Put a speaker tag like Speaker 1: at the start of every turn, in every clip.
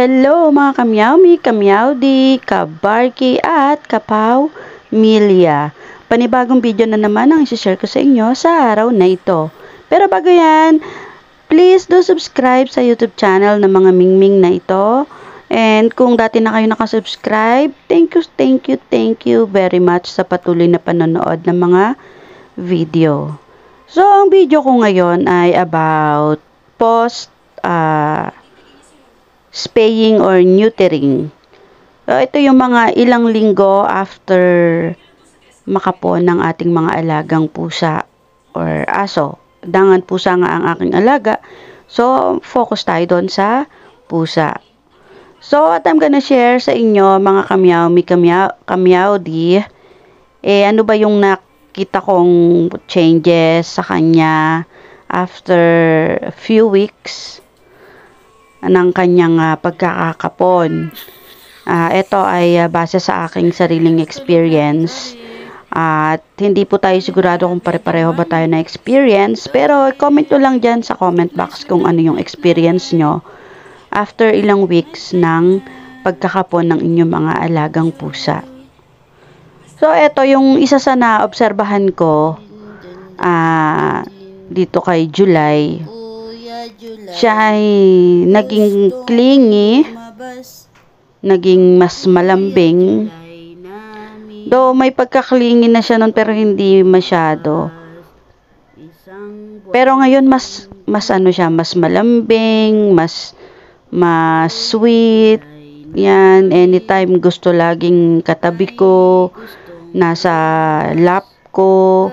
Speaker 1: Hello mga kamyawmi, kamyawdi, kabarki at kapawmilya. Panibagong video na naman ang isi-share ko sa inyo sa araw na ito. Pero bago yan, please do subscribe sa YouTube channel ng mga mingming na ito. And kung dati na kayo nakasubscribe, thank you very much sa patuloy na panonood ng mga video. So, ang video ko ngayon ay about spaying or neutering. So, ito yung mga ilang linggo after makapon ng ating mga alagang pusa or aso. Dangan pusa nga ang aking alaga. So, focus tayo doon sa pusa. So, what I'm gonna share sa inyo, mga kamyawdi, ano ba yung nakita kong changes sa kanya after a few weeks ng kanyang pagkakakapon. Ito ay base sa aking sariling experience. At hindi po tayo sigurado kung pare-pareho ba tayo na experience. Pero comment nyo lang dyan sa comment box kung ano yung experience nyo after ilang weeks ng pagkakapon ng inyong mga alagang pusa. So, ito yung isa sa naobserbahan ko dito kay July. Siya ay naging clingy, naging mas malambing. Though may pagka-clingy na siya nun pero hindi masyado. Pero ngayon mas mas malambing, mas sweet. Yan, anytime gusto laging katabi ko, nasa lap ko.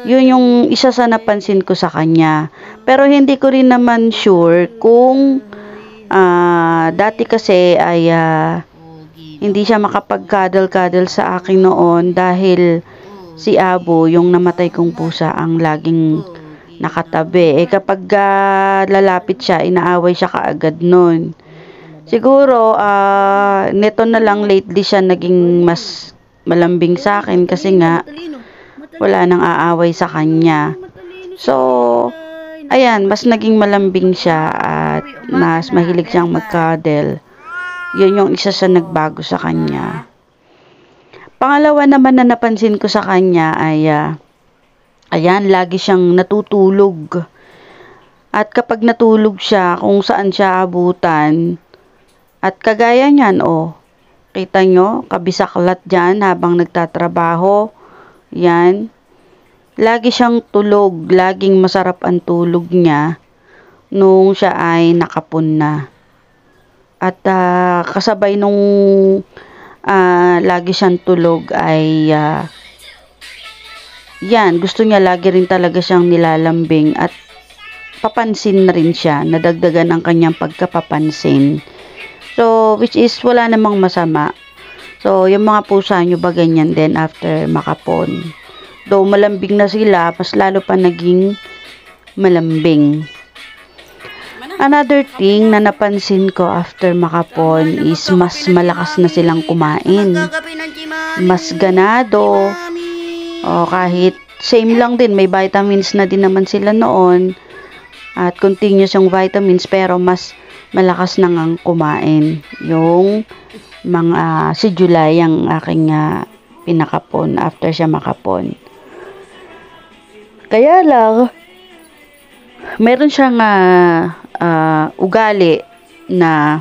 Speaker 1: Yun yung isa sa napansin ko sa kanya. Pero hindi ko rin naman sure kung dati kasi ay hindi siya makapag-cuddle sa akin noon dahil si Abo, yung namatay kong pusa, ang laging nakatabi. Kapag lalapit siya, inaaway siya kaagad noon. Siguro, neto na lang lately siya naging mas malambing sa akin kasi nga wala nang aaway sa kanya. So, ayan, mas naging malambing siya at mas mahilig siyang mag-cuddle. Yun yung isa sa nagbago sa kanya. Pangalawa naman na napansin ko sa kanya ay, ayan, lagi siyang natutulog. At kapag natulog siya, kung saan siya abutan, at kagaya niyan, kita nyo, kabisaklat dyan habang nagtatrabaho. Yan. Lagi siyang tulog. Laging masarap ang tulog niya nung siya ay nakapon na. At kasabay nung lagi siyang tulog ay yan. Gusto niya lagi rin talaga siyang nilalambing at papansin na rin siya. Nadagdagan ang kanyang pagkapapansin. So, which is wala namang masama. So, yung mga pusa nyo ba ganyan din after makapon? Though malambing na sila, mas lalo pa naging malambing. Another thing na napansin ko after makapon is mas malakas na silang kumain. Mas ganado. Kahit same lang din, may vitamins na din naman sila noon. At continuous yung vitamins pero mas malakas na ngang kumain. Yung mga si July ang aking pinakapon after siya makapon. Kaya lang meron siyang ugali na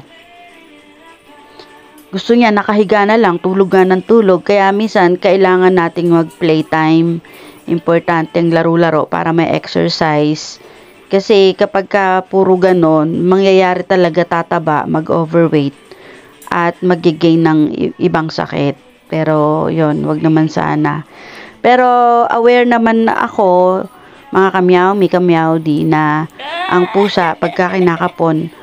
Speaker 1: gusto niya nakahiga na lang, tulog ng tulog. Kaya minsan kailangan nating mag-playtime. Importanteng laro-laro para may exercise. Kasi kapag puro ganon, mangyayari talaga tataba, mag-overweight at magigain ng ibang sakit. Pero yon, wag naman sana. Pero aware naman ako, mga kamyawdi, na ang pusa pagka kinakapon,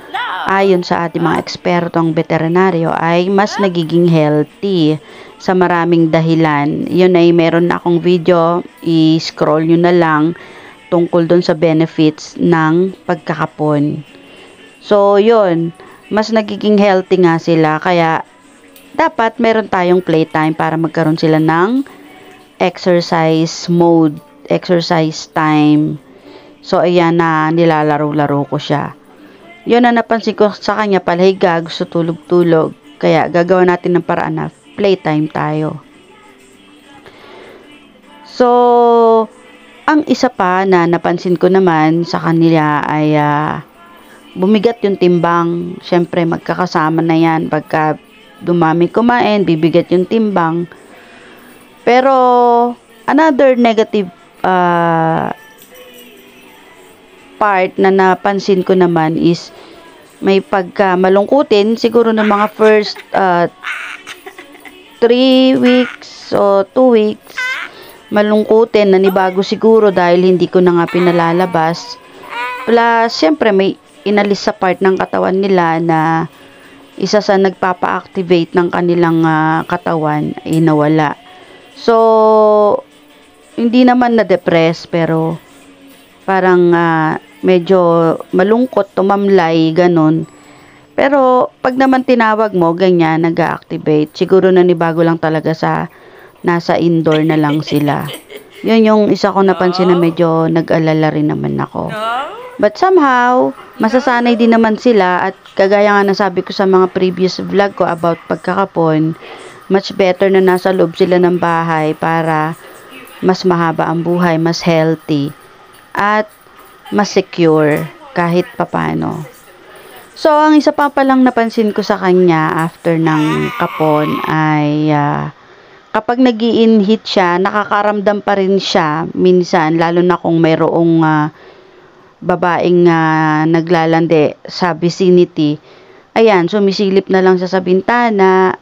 Speaker 1: ayon sa ating mga ekspertong veterinaryo, ay mas nagiging healthy sa maraming dahilan. Yun ay meron na akong video, i-scroll nyo na lang tungkol doon sa benefits ng pagkakapon. So yun, mas nagiging healthy nga sila, kaya dapat meron tayong playtime para magkaroon sila ng exercise mode, exercise time. So ayan na, nilalaro-laro ko siya. Yun na napansin ko sa kanya, palhiga, gusto tulog-tulog. Kaya gagawa natin ng paraan na playtime tayo. So, ang isa pa na napansin ko naman sa kanila ay bumigat yung timbang. Siyempre, magkakasama na yan. Pagka dumami kumain, bibigat yung timbang. Pero, another negative part na napansin ko naman is may pagka malungkutin siguro ng mga first 3 weeks o 2 weeks malungkutin, nanibago siguro dahil hindi ko na nga pinalalabas. Plus, syempre may inalis sa part ng katawan nila na isa sa nagpapa-activate ng kanilang katawan ay nawala. So, hindi naman na-depress pero parang medyo malungkot, tumamlay, ganun. Pero pag naman tinawag mo, ganyan, nag-activate. Siguro nanibago lang talaga sa nasa indoor na lang sila. Yun yung isa ko napansin na medyo nag-alala rin naman ako. But somehow, masasanay din naman sila at kagaya nga nasabi ko sa mga previous vlog ko about pagkakapon, much better na nasa loob sila ng bahay para mas mahaba ang buhay, mas healthy, at mas secure kahit papano. So, ang isa pa palang napansin ko sa kanya after ng kapon ay kapag nag-i-inhit siya, nakakaramdam pa rin siya minsan, lalo na kung mayroong babaeng naglalande sa vicinity. Ayan, sumisilip na lang siya sa bintana.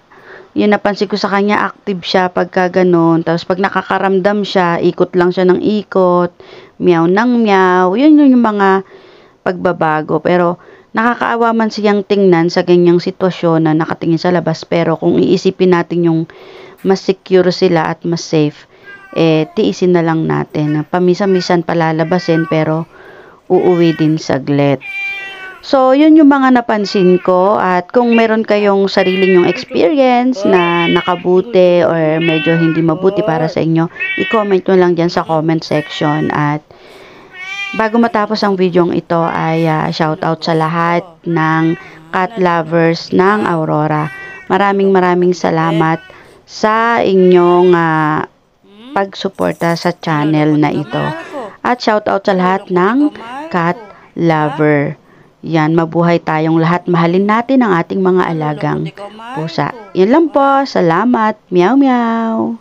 Speaker 1: Yun, napansin ko sa kanya, active siya pagka ganun. Tapos pag nakakaramdam siya, ikot lang siya ng ikot, meow ng meow. Yun yung mga pagbabago. Pero nakakaawa man siyang tingnan sa ganyang sitwasyon na nakatingin sa labas. Pero kung iisipin natin yung mas secure sila at mas safe, tiisin na lang natin. Pamisa-misan palalabasin pero uuwi din saglit. So, yun yung mga napansin ko, at kung meron kayong sariling yung experience na nakabuti or medyo hindi mabuti para sa inyo, i-comment nyo lang dyan sa comment section. At bago matapos ang video ito ay shoutout sa lahat ng cat lovers ng Aurora. Maraming salamat sa inyong pagsuporta sa channel na ito. At shoutout sa lahat ng cat lover. Yan, mabuhay tayong lahat. Mahalin natin ang ating mga alagang pusa. Yan lang po. Salamat. Meow meow.